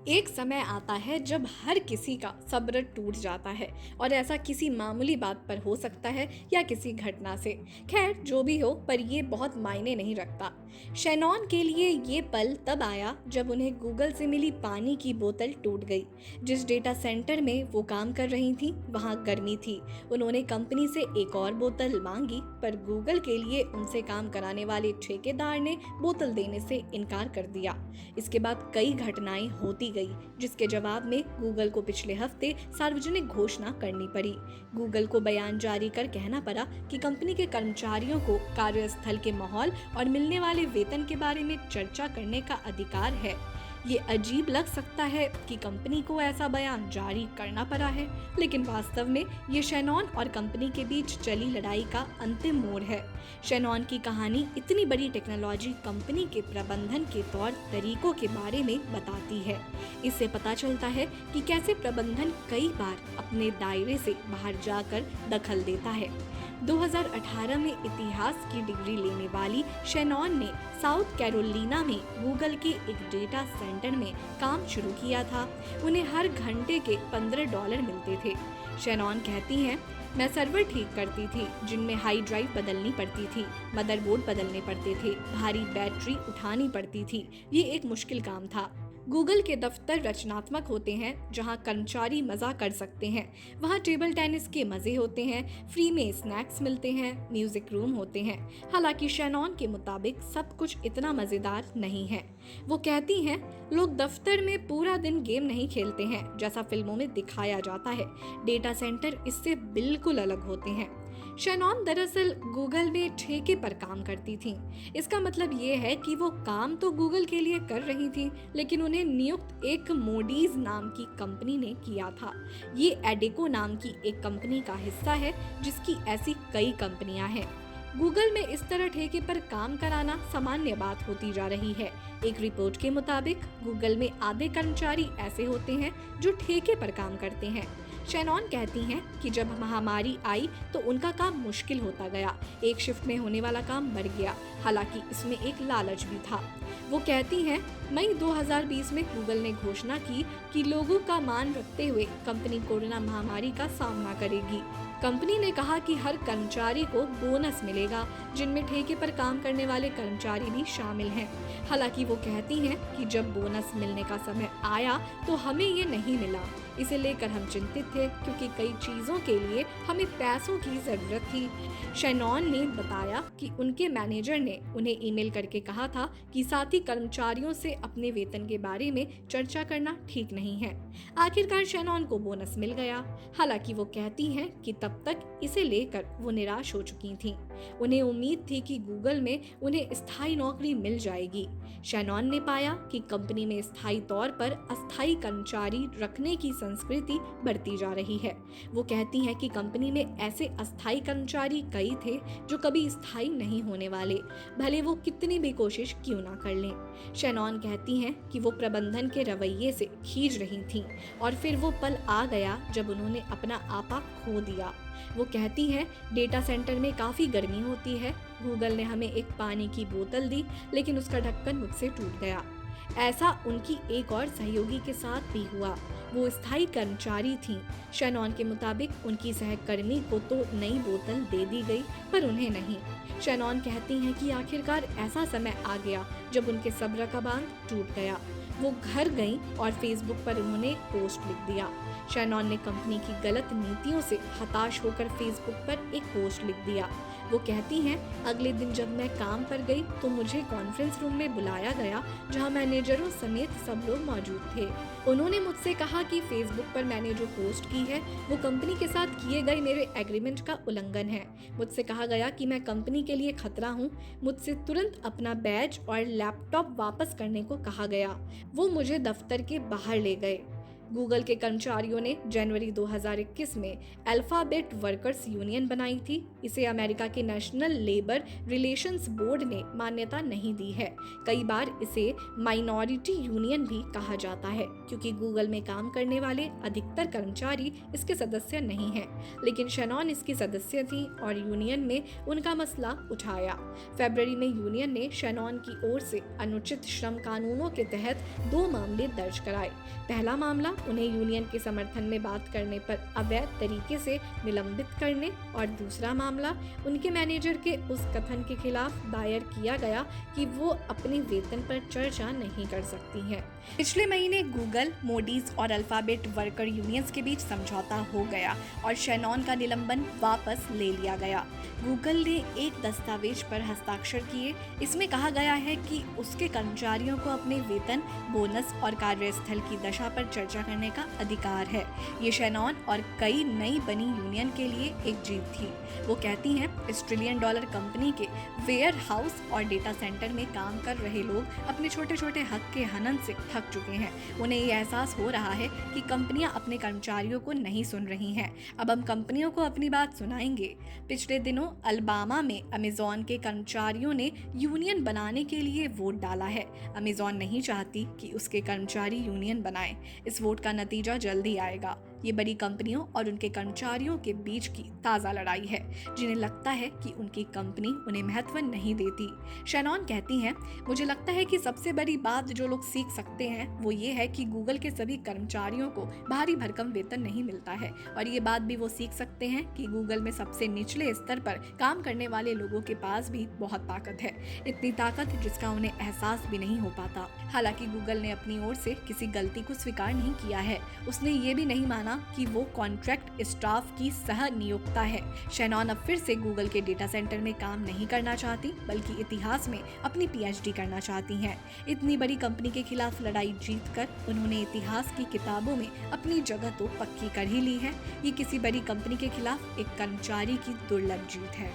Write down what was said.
एक समय आता है जब हर किसी का सब्र टूट जाता है और ऐसा किसी मामूली बात पर हो सकता है या किसी घटना से। खैर जो भी हो, पर ये बहुत मायने नहीं रखता। शैनॉन के लिए ये पल तब आया जब उन्हें गूगल से मिली पानी की बोतल टूट गई। जिस डेटा सेंटर में वो काम कर रही थी वहाँ गर्मी थी। उन्होंने कंपनी से एक और बोतल मांगी, पर गूगल के लिए उनसे काम कराने वाले ठेकेदार ने बोतल देने से इनकार कर दिया। इसके बाद कई घटनाएं होती गई, जिसके जवाब में गूगल को पिछले हफ्ते सार्वजनिक घोषणा करनी पड़ी। गूगल को बयान जारी कर कहना पड़ा कि कंपनी के कर्मचारियों को कार्यस्थल के माहौल और मिलने वाले वेतन के बारे में चर्चा करने का अधिकार है। ये अजीब लग सकता है कि कंपनी को ऐसा बयान जारी करना पड़ा है, लेकिन वास्तव में ये शैनॉन और कंपनी के बीच चली लड़ाई का अंतिम मोड़ है। शैनॉन की कहानी इतनी बड़ी टेक्नोलॉजी कंपनी के प्रबंधन के तौर तरीकों के बारे में बताती है। इससे पता चलता है कि कैसे प्रबंधन कई बार अपने दायरे से बाहर जाकर दखल देता है। 2018 में इतिहास की डिग्री लेने वाली शैनॉन ने साउथ कैरोलिना में गूगल के एक डेटा सेंटर में काम शुरू किया था। उन्हें हर घंटे के $15 मिलते थे। शैनॉन कहती हैं, मैं सर्वर ठीक करती थी जिनमें हाई ड्राइव बदलनी पड़ती थी, मदरबोर्ड बदलने पड़ते थे, भारी बैटरी उठानी पड़ती थी। ये एक मुश्किल काम था। गूगल के दफ्तर रचनात्मक होते हैं, जहां कर्मचारी मजा कर सकते हैं। वहां टेबल टेनिस के मजे होते हैं, फ्री में स्नैक्स मिलते हैं, म्यूजिक रूम होते हैं। हालांकि शैनॉन के मुताबिक सब कुछ इतना मजेदार नहीं है। वो कहती हैं, लोग दफ्तर में पूरा दिन गेम नहीं खेलते हैं जैसा फिल्मों में दिखाया जाता है। डेटा सेंटर इससे बिल्कुल अलग होते हैं। शैनॉन दरअसल गूगल में ठेके पर काम करती थी। इसका मतलब ये है कि वो काम तो गूगल के लिए कर रही थी, लेकिन उन्हें नियुक्त एक मोडीज नाम की कंपनी ने किया था। ये एडेको नाम की एक कंपनी का हिस्सा है, जिसकी ऐसी कई कंपनियां हैं। गूगल में इस तरह ठेके पर काम कराना सामान्य बात होती जा रही है। एक रिपोर्ट के मुताबिक गूगल में आधे कर्मचारी ऐसे होते हैं जो ठेके पर काम करते हैं। शैनॉन कहती हैं कि जब महामारी आई तो उनका काम मुश्किल होता गया। एक शिफ्ट में होने वाला काम बढ़ गया, हालांकि इसमें एक लालच भी था। वो कहती हैं, मई 2020 में गूगल ने घोषणा की कि लोगों का मान रखते हुए कंपनी कोरोना महामारी का सामना करेगी। कंपनी ने कहा कि हर कर्मचारी को बोनस मिलेगा, जिनमें ठेके पर काम करने वाले कर्मचारी भी शामिल हैं। हालांकि वो कहती हैं कि जब बोनस मिलने का समय आया तो हमें ये नहीं मिला। इसे लेकर हम चिंतित थे, क्योंकि कई चीजों के लिए हमें पैसों की जरूरत थी। शैनॉन ने बताया कि उनके मैनेजर ने उन्हें ईमेल करके कहा था कि साथी कर्मचारियों से अपने वेतन के बारे में चर्चा करना ठीक नहीं है। आखिरकार शैनॉन को बोनस मिल गया। हालांकि वो कहती हैं कि तब तक इसे लेकर वो निराश हो चुकी थीं। उन्हें उम्मीद थी कि गूगल में उन्हें स्थायी नौकरी मिल जाएगी। शैनॉन ने पाया कि कंपनी में स्थायी तौर पर अस्थायी कर्मचारी रखने की संस्कृति बढ़ती जा रही है। वो कहती हैं कि कंपनी में ऐसे अस्थायी कर्मचारी कई थे जो कभी स्थायी नहीं होने वाले, भले वो कितनी भी कोशिश क्यों ना कर लें। शैनॉन कहती हैं कि वो प्रबंधन के रवैये से खींच रही थीं और फिर वो पल आ गया जब उन्होंने अपना आपा खो दिया। वो कहती हैं, डेटा सेंटर में काफी गर्मी होती है। गूगल ने हमें एक पानी की बोतल दी, लेकिन उसका ढक्कन मुझसे टूट गया। ऐसा उनकी एक और सहयोगी के साथ भी हुआ। वो स्थायी कर्मचारी थीं। शैनॉन के मुताबिक उनकी सहकर्मी को तो नई बोतल दे दी गई, पर उन्हें नहीं। शैनॉन कहती हैं कि आखिरकार ऐसा समय आ गया जब उनके सब्र का बांध टूट गया। वो घर गईं और फेसबुक पर उन्होंने एक पोस्ट लिख दिया। शैनॉन ने कंपनी की गलत नीतियों से हताश होकर फेसबुक पर एक पोस्ट लिख दिया। वो कहती हैं, अगले दिन जब मैं काम पर गई तो मुझे कॉन्फ्रेंस रूम में बुलाया गया, जहां मैनेजरों समेत सब लोग मौजूद थे। उन्होंने मुझसे कहा कि फेसबुक पर मैंने जो पोस्ट की है वो कंपनी के साथ किए गए मेरे एग्रीमेंट का उल्लंघन है। मुझसे कहा गया कि मैं कंपनी के लिए खतरा हूँ। मुझसे तुरंत अपना बैज और लैपटॉप वापस करने को कहा गया। वो मुझे दफ्तर के बाहर ले गए। गूगल के कर्मचारियों ने जनवरी 2021 में अल्फाबेट वर्कर्स यूनियन बनाई थी। इसे अमेरिका के नेशनल लेबर रिलेशंस बोर्ड ने मान्यता नहीं दी है। कई बार इसे माइनॉरिटी यूनियन भी कहा जाता है, क्योंकि गूगल में काम करने वाले अधिकतर कर्मचारी इसके सदस्य नहीं हैं। लेकिन शैनॉन इसकी सदस्य थी और यूनियन में उनका मसला उठाया। फरवरी में यूनियन ने शैनॉन की ओर से अनुचित श्रम कानूनों के तहत 2 मामले दर्ज कराए। पहला मामला उन्हें यूनियन के समर्थन में बात करने पर अवैध तरीके से निलंबित करने और दूसरा मामला उनके मैनेजर के उस कथन के खिलाफ दायर किया गया कि वो अपने वेतन पर चर्चा नहीं कर सकती हैं। पिछले महीने गूगल, मोडीज और अल्फाबेट वर्कर यूनियंस के बीच समझौता हो गया और शैनॉन का निलंबन वापस ले लिया गया। गूगल ने एक दस्तावेज पर हस्ताक्षर किए। इसमें कहा गया है कि उसके कर्मचारियों को अपने वेतन, बोनस और कार्यस्थल की दशा पर चर्चा करने का अधिकार है। ये शैनॉन और कई नई बनी यूनियन के लिए एक जीत थी। वो कहती हैं, इस $1 ट्रिलियन कंपनी के वेयर हाउस और डेटा सेंटर में काम कर रहे लोग अपने छोटे छोटे हक के हनन से थक चुके हैं। उन्हें ये एहसास हो रहा है कि कंपनियां अपने कर्मचारियों को नहीं सुन रही हैं। अब हम कंपनियों को अपनी बात सुनाएंगे। पिछले दिनों अल्बामा में अमेज़न के कर्मचारियों ने यूनियन बनाने के लिए वोट डाला है। अमेज़न नहीं चाहती कि उसके कर्मचारी यूनियन बनाएं। इस वोट का नतीजा जल्दी आएगा। ये बड़ी कंपनियों और उनके कर्मचारियों के बीच की ताज़ा लड़ाई है, जिन्हें लगता है कि उनकी कंपनी उन्हें महत्व नहीं देती। शैनॉन कहती हैं, मुझे लगता है कि सबसे बड़ी बात जो लोग सीख सकते हैं वो ये है कि गूगल के सभी कर्मचारियों को भारी भरकम वेतन नहीं मिलता है, और ये बात भी वो सीख सकते हैं कि गूगल में सबसे निचले स्तर पर काम करने वाले लोगों के पास भी बहुत ताकत है, इतनी ताकत जिसका उन्हें एहसास भी नहीं हो पाता। हालांकि गूगल ने अपनी ओर से किसी गलती को स्वीकार नहीं किया है। उसने ये भी नहीं माना कि वो कॉन्ट्रैक्ट स्टाफ की सह नियोक्ता है। शैनॉन अब फिर से गूगल के डेटा सेंटर में काम नहीं करना चाहती, बल्कि इतिहास में अपनी PhD करना चाहती हैं। इतनी बड़ी कंपनी के खिलाफ लड़ाई जीतकर उन्होंने इतिहास की किताबों में अपनी जगह तो पक्की कर ही ली है। ये किसी बड़ी कंपनी के खिलाफ एक कर्मचारी की दुर्लभ जीत है।